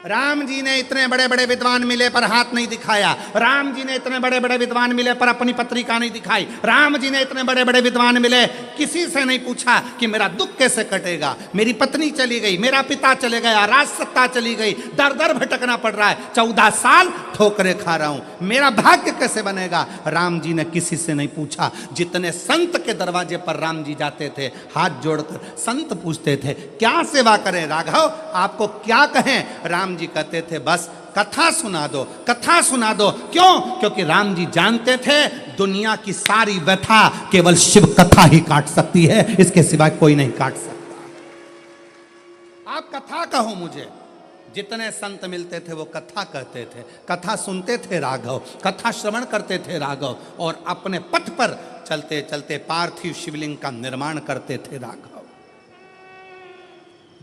राम जी ने इतने बड़े बड़े विद्वान मिले पर हाथ नहीं दिखाया। राम जी ने इतने बड़े बड़े विद्वान मिले पर अपनी पत्रिका नहीं दिखाई। राम जी ने इतने बड़े बड़े विद्वान मिले, किसी से नहीं पूछा कि मेरा दुख कैसे कटेगा, मेरी पत्नी चली गई, मेरा पिता चले गया, राज सत्ता चली गई, दर दर भटकना पड़ रहा है, 14 साल ठोकरे खा रहा हूं, मेरा भाग्य कैसे बनेगा। राम जी ने किसी से नहीं पूछा। जितने संत के दरवाजे पर राम जी जाते थे, हाथ जोड़कर संत पूछते थे क्या सेवा करें राघव, आपको क्या कहें। राम जी कहते थे बस कथा सुना दो, कथा सुना दो। क्यों? क्योंकि राम जी जानते थे दुनिया की सारी व्यथा केवल शिव कथा ही काट सकती है, इसके सिवाय कोई नहीं काट सकता। आप कथा कहो मुझे। जितने संत मिलते थे वो कथा कहते थे, कथा सुनते थे राघव, कथा श्रवण करते थे राघव, और अपने पथ पर चलते चलते पार्थिव शिवलिंग का निर्माण करते थे राघव।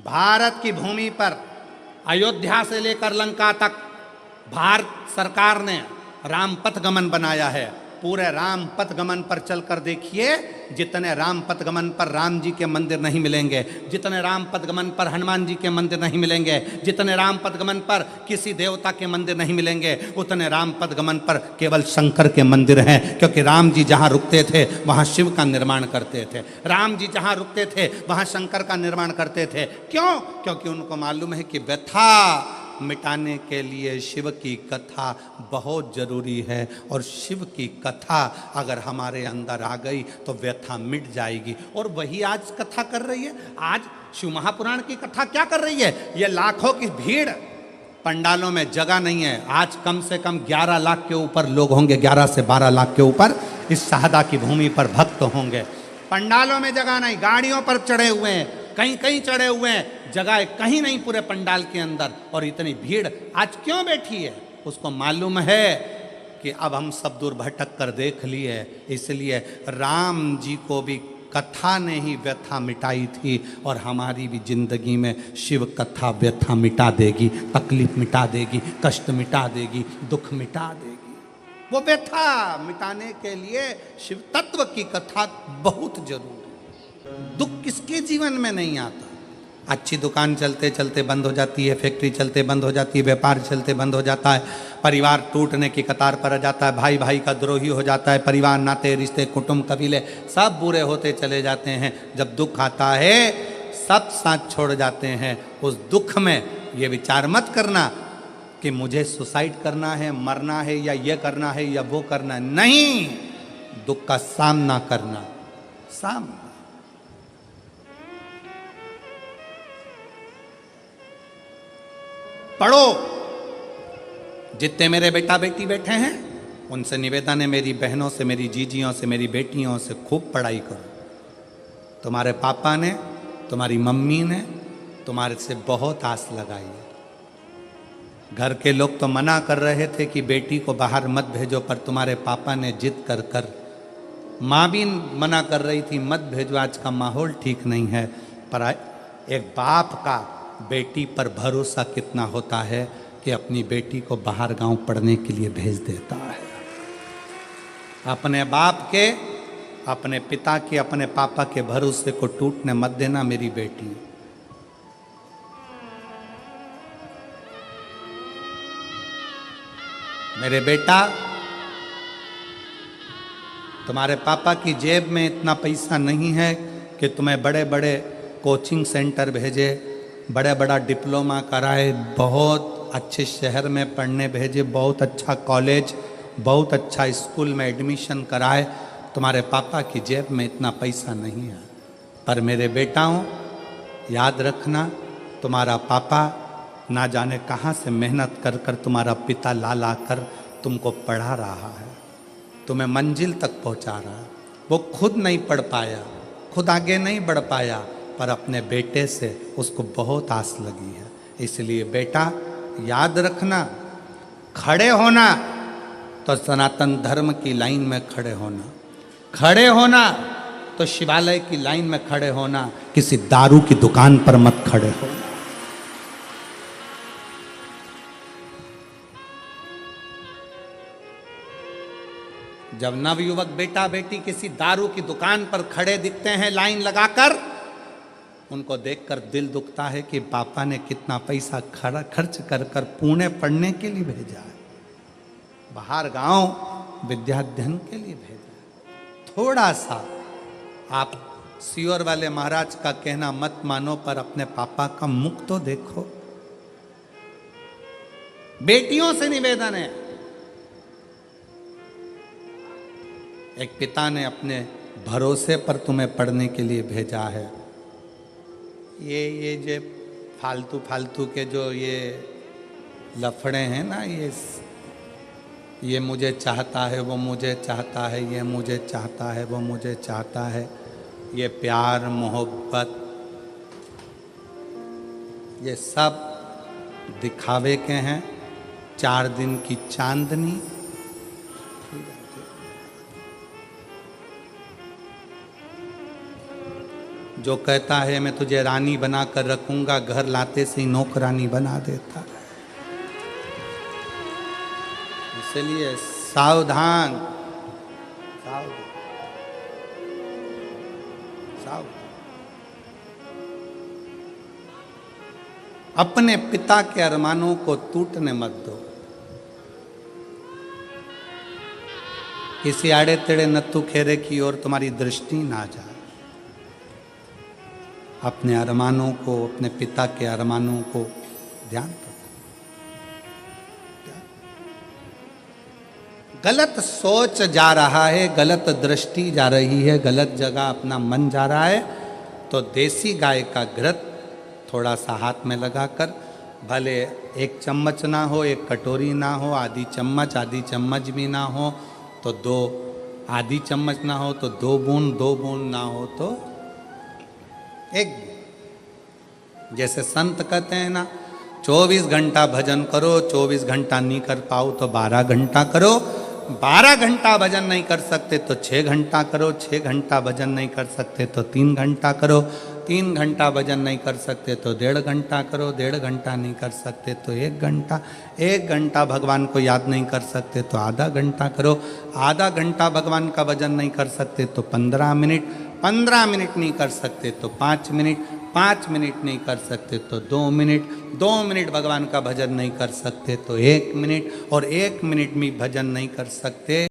भारत की भूमि पर अयोध्या से लेकर लंका तक भारत सरकार ने राम पथ गमन बनाया है। पूरे राम पथ गमन पर चलकर देखिए, जितने राम पथ गमन पर राम जी के मंदिर नहीं मिलेंगे, जितने राम पथ गमन पर हनुमान जी के मंदिर नहीं मिलेंगे, जितने राम पथ गमन पर किसी देवता के मंदिर नहीं मिलेंगे, उतने राम पथ गमन पर केवल शंकर के मंदिर हैं। क्योंकि राम जी जहाँ रुकते थे वहाँ शिव का निर्माण करते थे, राम जी जहाँ रुकते थे वहाँ शंकर का निर्माण करते थे। क्यों? क्योंकि उनको मालूम है कि व्यथा मिटाने के लिए शिव की कथा बहुत जरूरी है, और शिव की कथा अगर हमारे अंदर आ गई तो व्यथा मिट जाएगी। और वही आज कथा कर रही है। आज शिव महापुराण की कथा क्या कर रही है? ये लाखों की भीड़, पंडालों में जगह नहीं है। आज कम से कम 11 लाख के ऊपर लोग होंगे, 11 से 12 लाख के ऊपर इस शाहदा की भूमि पर भक्त होंगे। पंडालों में जगह नहीं, गाड़ियों पर चढ़े हुए हैं, कहीं कहीं चढ़े हुए हैं, जगह कहीं नहीं पूरे पंडाल के अंदर। और इतनी भीड़ आज क्यों बैठी है? उसको मालूम है कि अब हम सब दूर भटक कर देख लिए, इसलिए राम जी को भी कथा ने ही व्यथा मिटाई थी, और हमारी भी जिंदगी में शिव कथा व्यथा मिटा देगी, तकलीफ मिटा देगी, कष्ट मिटा देगी, दुख मिटा देगी। वो व्यथा मिटाने के लिए शिव तत्व की कथा बहुत जरूरी। दुख किसके जीवन में नहीं आता? अच्छी दुकान चलते चलते बंद हो जाती है, फैक्ट्री चलते बंद हो जाती है, व्यापार चलते बंद हो जाता है, परिवार टूटने की कतार पर आ जाता है, भाई भाई का द्रोही हो जाता है, परिवार नाते रिश्ते कुटुंब कबीले सब बुरे होते चले जाते हैं। जब दुख आता है सब साथ छोड़ जाते हैं। उस दुख में ये विचार मत करना कि मुझे सुसाइड करना है, मरना है, या ये करना है या वो करना है। नहीं, दुख का सामना करना। सामना पढ़ो। जितने मेरे बेटा बेटी बैठे हैं उनसे निवेदन है, मेरी बहनों से, मेरी जीजियों से, मेरी बेटियों से खूब पढ़ाई करो। तुम्हारे पापा ने, तुम्हारी मम्मी ने तुम्हारे से बहुत आस लगाई है। घर के लोग तो मना कर रहे थे कि बेटी को बाहर मत भेजो, पर तुम्हारे पापा ने जिद कर कर, माँ भी मना कर रही थी मत भेजो, आज का माहौल ठीक नहीं है। पर एक बाप का बेटी पर भरोसा कितना होता है कि अपनी बेटी को बाहर गांव पढ़ने के लिए भेज देता है। अपने बाप के, अपने पिता के, अपने पापा के भरोसे को टूटने मत देना मेरी बेटी। मेरे बेटा, तुम्हारे पापा की जेब में इतना पैसा नहीं है कि तुम्हें बड़े बड़े कोचिंग सेंटर भेजे, बड़ा बड़ा डिप्लोमा कराए, बहुत अच्छे शहर में पढ़ने भेजे, बहुत अच्छा कॉलेज, बहुत अच्छा स्कूल में एडमिशन कराए। तुम्हारे पापा की जेब में इतना पैसा नहीं है। पर मेरे बेटाओं, याद रखना, तुम्हारा पापा ना जाने कहाँ से मेहनत कर कर तुम्हारा पिता ला ला कर तुमको पढ़ा रहा है, तुम्हें मंजिल तक पहुँचा रहा है। वो खुद नहीं पढ़ पाया, खुद आगे नहीं बढ़ पाया, पर अपने बेटे से उसको बहुत आस लगी है। इसलिए बेटा याद रखना, खड़े होना तो सनातन धर्म की लाइन में खड़े होना, खड़े होना तो शिवालय की लाइन में खड़े होना, किसी दारू की दुकान पर मत खड़े होना। जब नवयुवक बेटा बेटी किसी दारू की दुकान पर खड़े दिखते हैं लाइन लगाकर, उनको देखकर दिल दुखता है कि पापा ने कितना पैसा खर्च कर कर पुणे पढ़ने के लिए भेजा है, बाहर गांव विद्याध्ययन के लिए भेजा है। थोड़ा सा आप सियोर वाले महाराज का कहना मत मानो, पर अपने पापा का मुख तो देखो। बेटियों से निवेदन है, एक पिता ने अपने भरोसे पर तुम्हें पढ़ने के लिए भेजा है। ये जो फालतू के जो ये लफड़े हैं ना, ये मुझे चाहता है, वो मुझे चाहता है, ये मुझे चाहता है, वो मुझे चाहता है, ये प्यार मोहब्बत, ये सब दिखावे के हैं। 4 दिन की चांदनी, जो कहता है मैं तुझे रानी बना कर रखूंगा, घर लाते से ही नौकरानी बना देता है। इसलिए सावधान, सावधान, सावधान। अपने पिता के अरमानों को टूटने मत दो। किसी आड़े तेड़े नत्थु खेरे की ओर तुम्हारी दृष्टि ना जाए। अपने अरमानों को, अपने पिता के अरमानों को ध्यान रखो। गलत सोच जा रहा है, गलत दृष्टि जा रही है, गलत जगह अपना मन जा रहा है, तो देसी गाय का घृत थोड़ा सा हाथ में लगाकर, भले 1 चम्मच ना हो, 1 कटोरी ना हो, आधी चम्मच भी ना हो तो 2, आधी चम्मच ना हो तो 2 बूंद, 2 बूंद ना हो तो 1। जैसे संत कहते हैं ना, 24 घंटा भजन करो, 24 घंटा नहीं कर पाओ तो 12 घंटा करो, 12 घंटा भजन नहीं कर सकते तो 6 घंटा करो, 6 घंटा भजन नहीं कर सकते तो 3 घंटा करो, 3 घंटा भजन नहीं कर सकते तो 1.5 घंटा करो, 1.5 घंटा नहीं कर सकते तो 1 घंटा, 1 घंटा भगवान को याद नहीं कर सकते तो आधा घंटा करो, आधा घंटा भगवान का भजन नहीं कर सकते तो 15 मिनट, 15 मिनट नहीं कर सकते तो 5 मिनट, 5 मिनट नहीं कर सकते तो 2 मिनट, 2 मिनट भगवान का भजन नहीं कर सकते तो 1 मिनट, और 1 मिनट भी भजन नहीं कर सकते